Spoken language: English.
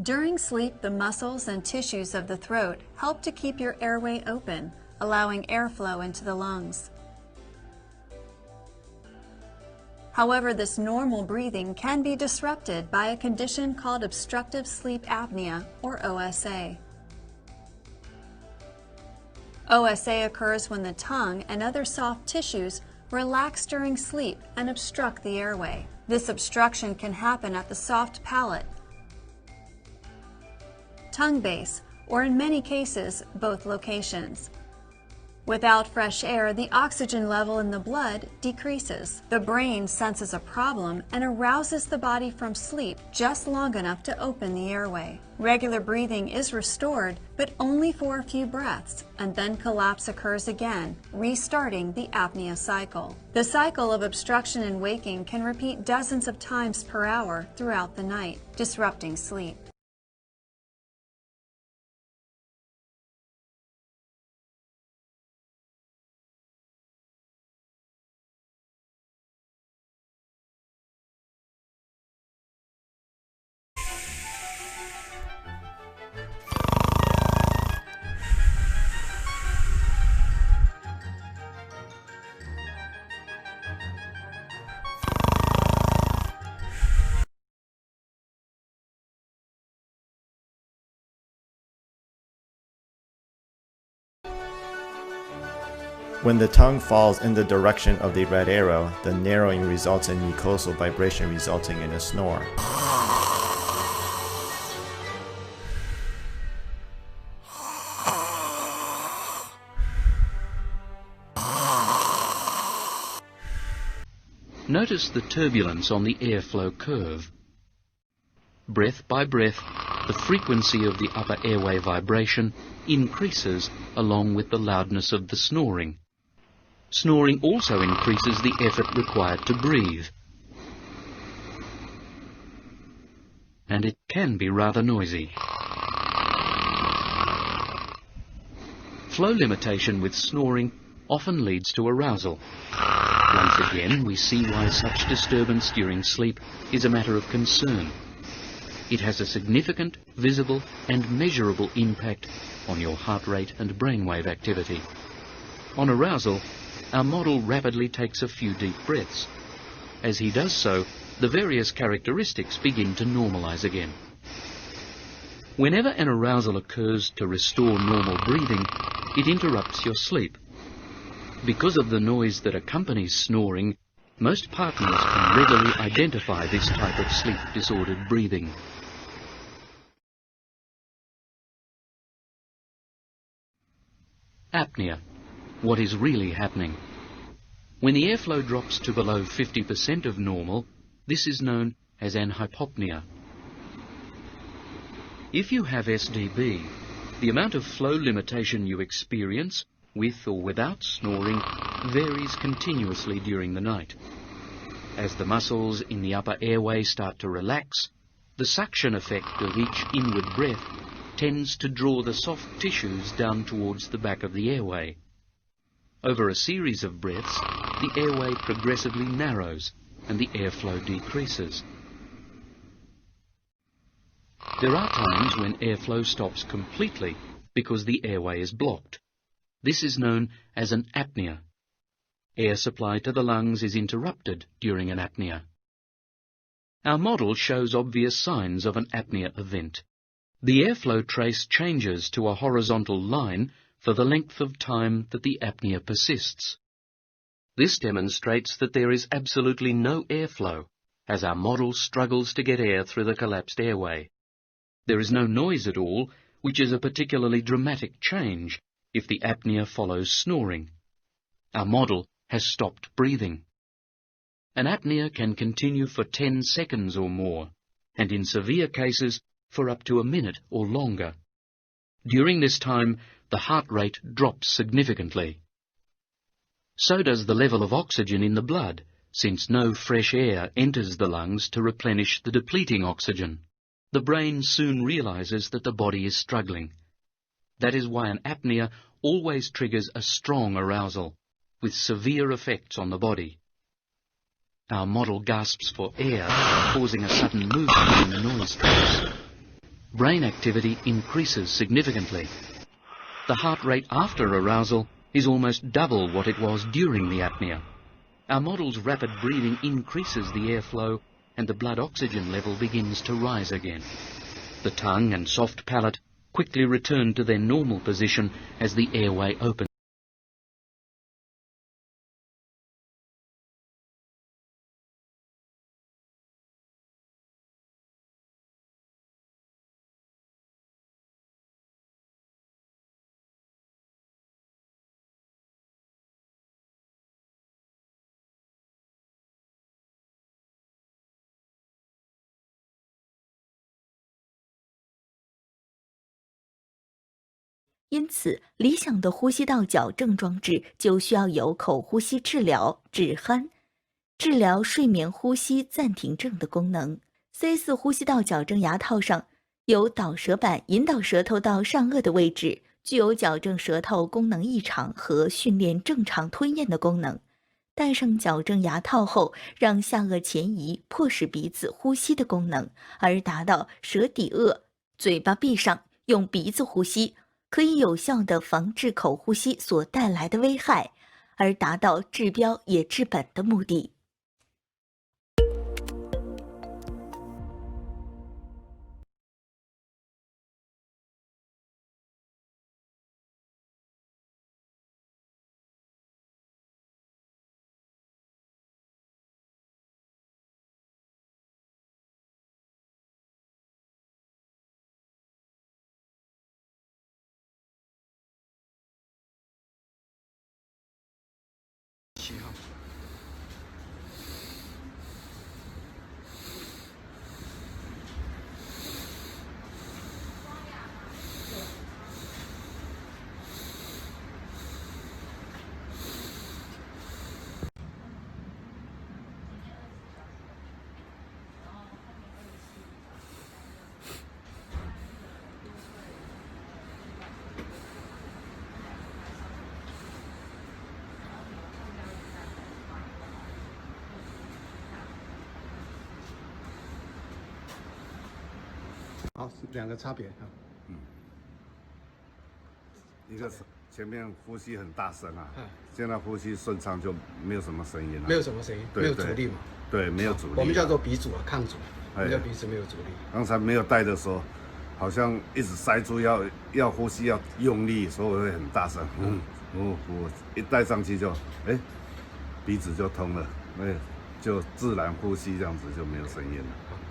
During sleep, the muscles and tissues of the throat help to keep your airway open, allowing airflow into the lungs. However, this normal breathing can be disrupted by a condition called obstructive sleep apnea, or OSA. OSA occurs when the tongue and other soft tissues relax during sleep and obstruct the airway. This obstruction can happen at the soft palate, tongue base, or in many cases, both locations. Without fresh air, the oxygen level in the blood decreases. The brain senses a problem and arouses the body from sleep just long enough to open the airway. Regular breathing is restored, but only for a few breaths, and then collapse occurs again, restarting the apnea cycle. The cycle of obstruction and waking can repeat dozens of times per hour throughout the night, disrupting sleep. When the tongue falls in the direction of the red arrow, the narrowing results in mucosal vibration resulting in a snore. Notice the turbulence on the airflow curve. Breath by breath, the frequency of the upper airway vibration increases along with the loudness of the snoring. Snoring also increases the effort required to breathe. And it can be rather noisy. Flow limitation with snoring often leads to arousal. Once again, we see why such disturbance during sleep is a matter of concern. It has a significant, visible and measurable impact on your heart rate and brainwave activity. On arousal, our model rapidly takes a few deep breaths. As he does so, the various characteristics begin to normalize again. Whenever an arousal occurs to restore normal breathing, it interrupts your sleep. Because of the noise that accompanies snoring, most partners can readily identify this type of sleep-disordered breathing. Apnea. What is really happening? When the airflow drops to below 50% of normal, this is known as an hypopnea. If you have SDB, the amount of flow limitation you experience, with or without snoring, varies continuously during the night. As the muscles in the upper airway start to relax, the suction effect of each inward breath tends to draw the soft tissues down towards the back of the airway. Over a series of breaths, the airway progressively narrows and the airflow decreases. There are times when airflow stops completely because the airway is blocked. This is known as an apnea. Air supply to the lungs is interrupted during an apnea. Our model shows obvious signs of an apnea event. The airflow trace changes to a horizontal line for the length of time that the apnea persists. This demonstrates that there is absolutely no airflow, as our model struggles to get air through the collapsed airway. There is no noise at all, which is a particularly dramatic change if the apnea follows snoring. Our model has stopped breathing. An apnea can continue for 10 seconds or more, and in severe cases for up to a minute or longer. During this time, the heart rate drops significantly. So does the level of oxygen in the blood, since no fresh air enters the lungs to replenish the depleting oxygen. The brain soon realizes that the body is struggling. That is why an apnea always triggers a strong arousal, with severe effects on the body. Our model gasps for air, causing a sudden movement in the noise trace. brain activity increases significantly. The heart rate after arousal is almost double what it was during the apnea. Our model's rapid breathing increases the airflow and the blood oxygen level begins to rise again. The tongue and soft palate quickly return to their normal position as the airway opens. 因此，理想的呼吸道矫正装置就需要有口呼吸治疗止鼾、治疗睡眠呼吸暂停症的功能。C4 呼吸道矫正牙套上有导舌板引导舌头到上颚的位置，具有矫正舌头功能异常和训练正常吞咽的功能。戴上矫正牙套后，让下颚前移，迫使鼻子呼吸的功能，而达到舌底腭、嘴巴闭上，用鼻子呼吸，可以有效地防治口呼吸所带来的危害，而达到治标也治本的目的。好，两个差别啊。一个是前面呼吸很大声啊，现在呼吸顺畅就没有什么声音了，没有什么声音，没有阻力嘛。对，没有阻力。我们叫做鼻阻啊，抗阻。我们叫鼻子没有阻力。刚才没有戴的时候，好像一直塞住要呼吸要用力，所以我会很大声。我一戴上去就鼻子就通了，就自然呼吸这样子就没有声音了。